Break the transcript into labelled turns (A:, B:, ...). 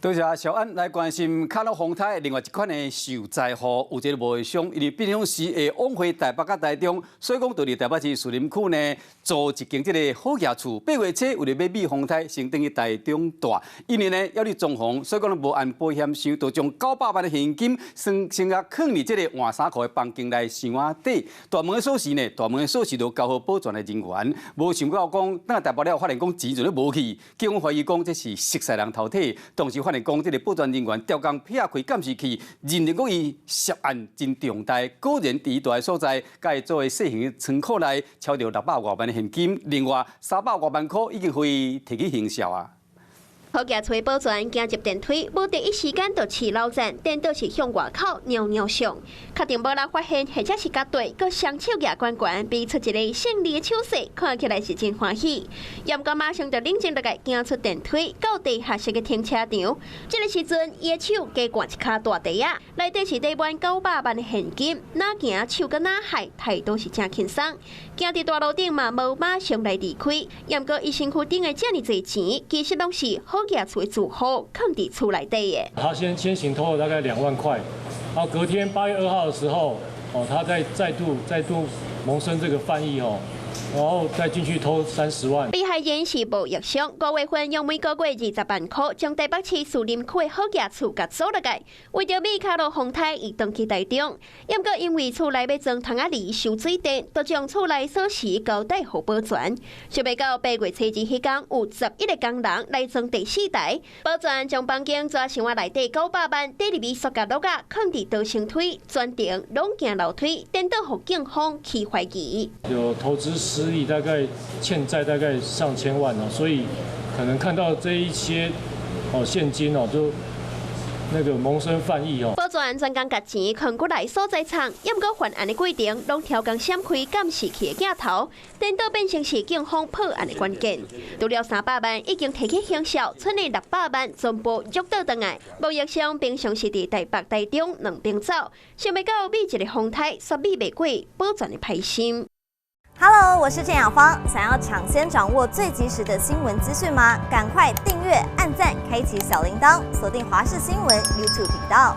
A: 多谢小安来关心卡洛风台另外一款的受灾户有一个无伤，因为平常时会往回台北甲台中，所以讲到伫台北市树林区呢，租一间这个好业厝，8月初为了要避风台，先等于台中大，因为呢要你装潢，所以讲无按保险箱，就将900万的现金先啊藏伫这个换衫裤的房间内箱仔底。大门的锁匙呢，大门的锁匙就交予保全的人员，无想到讲等台北了，发现讲钱就咧无去，警方怀疑讲这是熟悉人偷摕，当时发现讲这个保全人员调工劈开监视器，认定讲伊涉案真重大，果然伫大个所在，甲伊作为小型的仓库内抄到600多万的现金，另外300多万块已经可以提去行销啊。
B: 好业厝保全行入电梯，无第一时间就起老站，颠倒是向外口袅袅上，确定无人发现，或者是甲对，佮双手举悬悬，比出一个胜利的手势，看起来是真欢喜。严哥马上就冷静落来，行出电梯，到地下室的停车场。这个时阵，伊的手加掼一卡大地啊，内底是底满900万的现金，哪行手佮哪海，态度是真轻松。行伫大路顶嘛，无马上来离开。严哥伊身躯顶的遮尔侪钱，其实拢是好业厝的住户藏伫厝内底的。
C: 他先行偷了大概2万块，然后隔天8月2号的时候，他再度萌生这个犯意然后再进去偷30万。
B: 被害人是无业商，5月份用每个月20万块，将台北市树林区的好业厝甲租落来，为着避卡路风台移动去台中。不过因为厝内要装窗仔里收水电，就将厝内锁匙交代互保全。想袂到8月初1迄天，有11个工人来装第4台，保全将房间抓箱仔内底900万，缀入去塑胶袋仔，放伫逃生梯、转顶、拢行楼梯，颠倒互警方去怀疑。
C: 有投资失利，大概欠债大概上千万所以可能看到这一些现金就那个萌生犯意
B: 保全专工甲钱藏过来所在藏，不过犯案的过程拢超工闪开监视器的镜头，颠倒变成是警方破案的关键。除了300万已经提起行销，剩的600万全部约倒转来。无业商平常时伫台北、台中两边走，想袂到美一个风台煞美袂过保全的歹心。
D: Hello， 我是郑雅芳。想要抢先掌握最及时的新闻资讯吗？赶快订阅、按赞、开启小铃铛，锁定华视新闻 YouTube 频道。